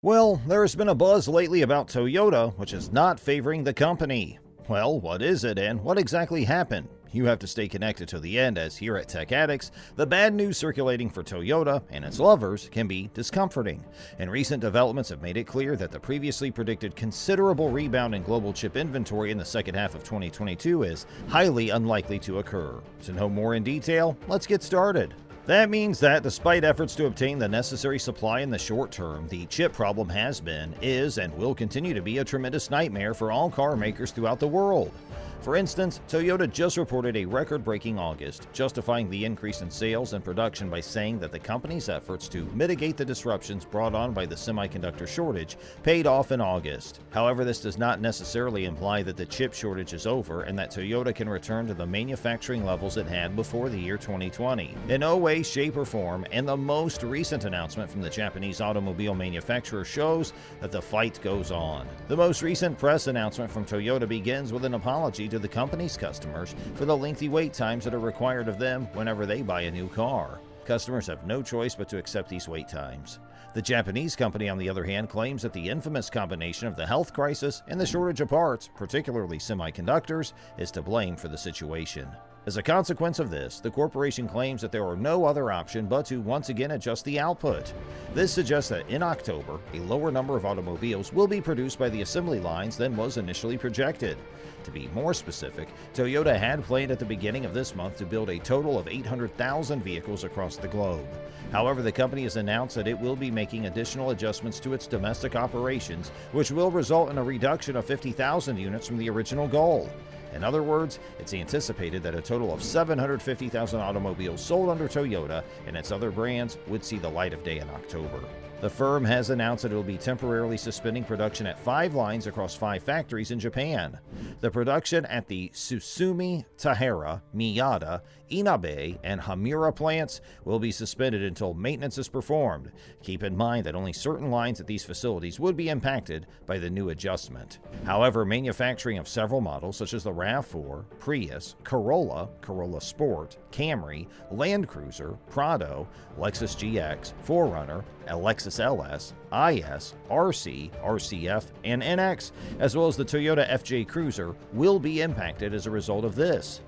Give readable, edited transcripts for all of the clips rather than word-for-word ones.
Well, there has been a buzz lately about Toyota, which is not favoring the company. Well, what is it and what exactly happened? You have to stay connected to the end, as here at Tech Addicts, the bad news circulating for Toyota and its lovers can be discomforting. And recent developments have made it clear that the previously predicted considerable rebound in global chip inventory in the second half of 2022 is highly unlikely to occur. To know more in detail, let's get started. That means that despite efforts to obtain the necessary supply in the short term, the chip problem has been, is, and will continue to be a tremendous nightmare for all car makers throughout the world. For instance, Toyota just reported a record-breaking August, justifying the increase in sales and production by saying that the company's efforts to mitigate the disruptions brought on by the semiconductor shortage paid off in August. However, this does not necessarily imply that the chip shortage is over and that Toyota can return to the manufacturing levels it had before the year 2020. In no way, shape, or form, and the most recent announcement from the Japanese automobile manufacturer shows that the fight goes on. The most recent press announcement from Toyota begins with an apology to the company's customers for the lengthy wait times that are required of them whenever they buy a new car. Customers have no choice but to accept these wait times. The Japanese company, on the other hand, claims that the infamous combination of the health crisis and the shortage of parts, particularly semiconductors, is to blame for the situation. As a consequence of this, the corporation claims that there are no other option but to once again adjust the output. This suggests that in October, a lower number of automobiles will be produced by the assembly lines than was initially projected. To be more specific, Toyota had planned at the beginning of this month to build a total of 800,000 vehicles across the globe. However, the company has announced that it will be making additional adjustments to its domestic operations, which will result in a reduction of 50,000 units from the original goal. In other words, it's anticipated that a total of 750,000 automobiles sold under Toyota and its other brands would see the light of day in October. The firm has announced that it will be temporarily suspending production at 5 lines across 5 factories in Japan. The production at the Susumi, Tahara, Miyata, Inabe, and Hamura plants will be suspended until maintenance is performed. Keep in mind that only certain lines at these facilities would be impacted by the new adjustment. However, manufacturing of several models such as the RAV4, Prius, Corolla, Corolla Sport, Camry, Land Cruiser, Prado, Lexus GX, 4Runner, Lexus LS, IS, RC, RCF, and NX, as well as the Toyota FJ Cruiser, will be impacted as a result of this.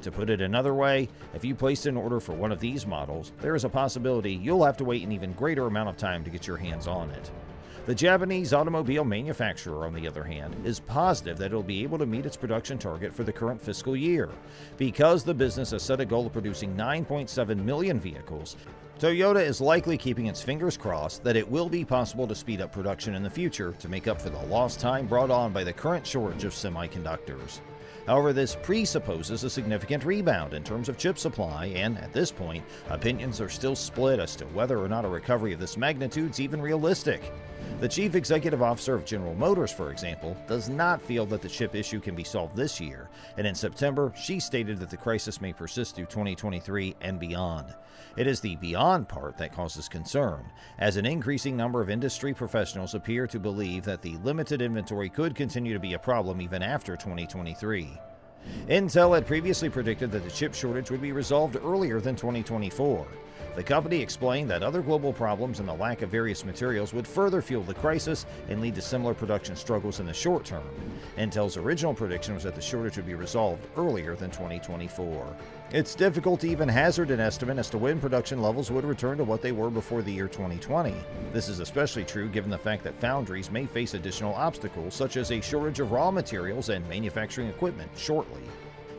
To put it another way, if you placed an order for one of these models, there is a possibility you'll have to wait an even greater amount of time to get your hands on it. The Japanese automobile manufacturer, on the other hand, is positive that it will be able to meet its production target for the current fiscal year. Because the business has set a goal of producing 9.7 million vehicles, Toyota is likely keeping its fingers crossed that it will be possible to speed up production in the future to make up for the lost time brought on by the current shortage of semiconductors. However, this presupposes a significant rebound in terms of chip supply, and at this point, opinions are still split as to whether or not a recovery of this magnitude is even realistic. The chief executive officer of General Motors, for example, does not feel that the chip issue can be solved this year, and in September, she stated that the crisis may persist through 2023 and beyond. It is the beyond part that causes concern, as an increasing number of industry professionals appear to believe that the limited inventory could continue to be a problem even after 2023. Intel had previously predicted that the chip shortage would be resolved earlier than 2024. The company explained that other global problems and the lack of various materials would further fuel the crisis and lead to similar production struggles in the short term. Intel's original prediction was that the shortage would be resolved earlier than 2024. It's difficult to even hazard an estimate as to when production levels would return to what they were before the year 2020. This is especially true given the fact that foundries may face additional obstacles such as a shortage of raw materials and manufacturing equipment shortly.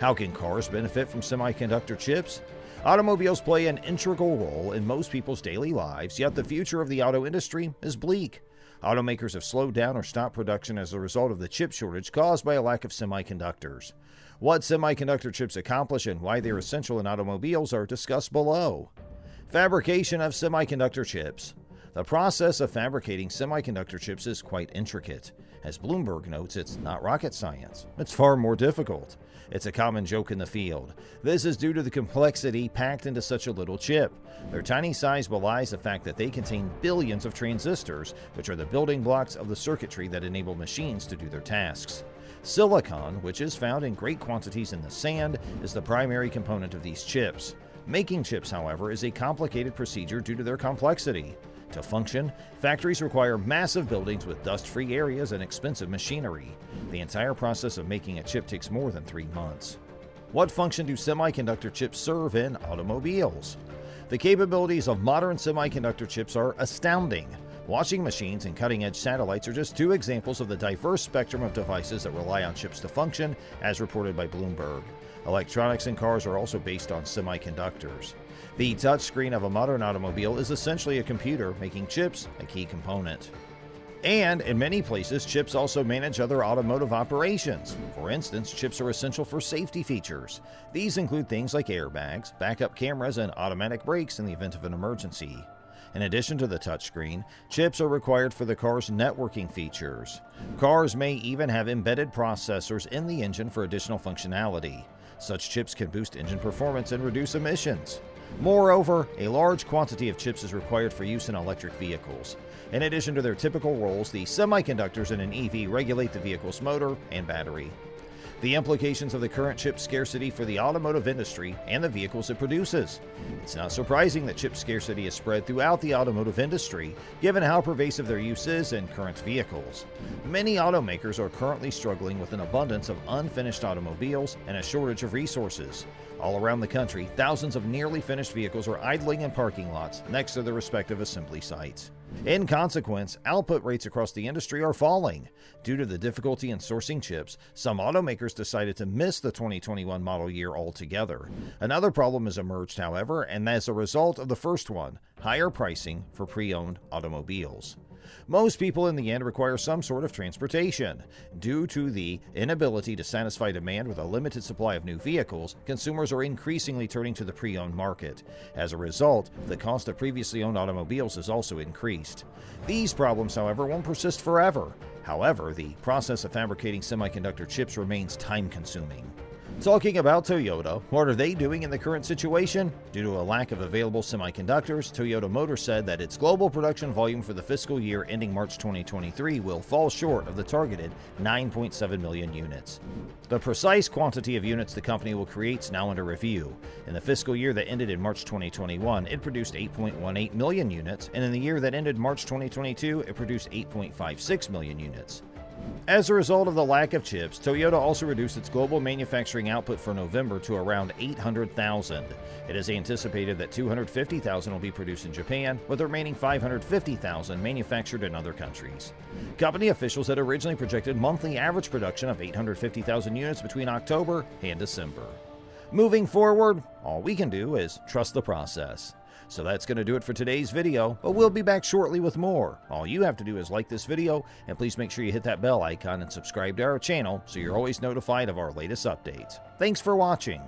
How can cars benefit from semiconductor chips? Automobiles play an integral role in most people's daily lives, yet the future of the auto industry is bleak. Automakers have slowed down or stopped production as a result of the chip shortage caused by a lack of semiconductors. What semiconductor chips accomplish and why they are essential in automobiles are discussed below. Fabrication of semiconductor chips. The process of fabricating semiconductor chips is quite intricate. As Bloomberg notes, it's not rocket science. It's far more difficult. It's a common joke in the field. This is due to the complexity packed into such a little chip. Their tiny size belies the fact that they contain billions of transistors, which are the building blocks of the circuitry that enable machines to do their tasks. Silicon, which is found in great quantities in the sand, is the primary component of these chips. Making chips, however, is a complicated procedure due to their complexity. To function, factories require massive buildings with dust-free areas and expensive machinery. The entire process of making a chip takes more than 3 months. What function do semiconductor chips serve in automobiles? The capabilities of modern semiconductor chips are astounding. Washing machines and cutting-edge satellites are just 2 examples of the diverse spectrum of devices that rely on chips to function, as reported by Bloomberg. Electronics in cars are also based on semiconductors. The touchscreen of a modern automobile is essentially a computer, making chips a key component. And in many places, chips also manage other automotive operations. For instance, chips are essential for safety features. These include things like airbags, backup cameras, and automatic brakes in the event of an emergency. In addition to the touchscreen, chips are required for the car's networking features. Cars may even have embedded processors in the engine for additional functionality. Such chips can boost engine performance and reduce emissions. Moreover, a large quantity of chips is required for use in electric vehicles. In addition to their typical roles, the semiconductors in an EV regulate the vehicle's motor and battery. The implications of the current chip scarcity for the automotive industry and the vehicles it produces. It's not surprising that chip scarcity is spread throughout the automotive industry, given how pervasive their use is in current vehicles. Many automakers are currently struggling with an abundance of unfinished automobiles and a shortage of resources. All around the country, thousands of nearly finished vehicles are idling in parking lots next to their respective assembly sites. In consequence, output rates across the industry are falling. Due to the difficulty in sourcing chips, some automakers decided to miss the 2021 model year altogether. Another problem has emerged, however, and as a result of the first one, higher pricing for pre-owned automobiles. Most people in the end require some sort of transportation. Due to the inability to satisfy demand with a limited supply of new vehicles, consumers are increasingly turning to the pre-owned market. As a result, the cost of previously owned automobiles has also increased. These problems, however, won't persist forever. However, the process of fabricating semiconductor chips remains time-consuming. Talking about Toyota, what are they doing in the current situation? Due to a lack of available semiconductors, Toyota Motor said that its global production volume for the fiscal year ending March 2023 will fall short of the targeted 9.7 million units. The precise quantity of units the company will create is now under review. In the fiscal year that ended in March 2021, it produced 8.18 million units, and in the year that ended March 2022, it produced 8.56 million units. As a result of the lack of chips, Toyota also reduced its global manufacturing output for November to around 800,000. It is anticipated that 250,000 will be produced in Japan, with the remaining 550,000 manufactured in other countries. Company officials had originally projected monthly average production of 850,000 units between October and December. Moving forward, all we can do is trust the process. So that's going to do it for today's video, but we'll be back shortly with more. All you have to do is like this video, and please make sure you hit that bell icon and subscribe to our channel so you're always notified of our latest updates. Thanks for watching.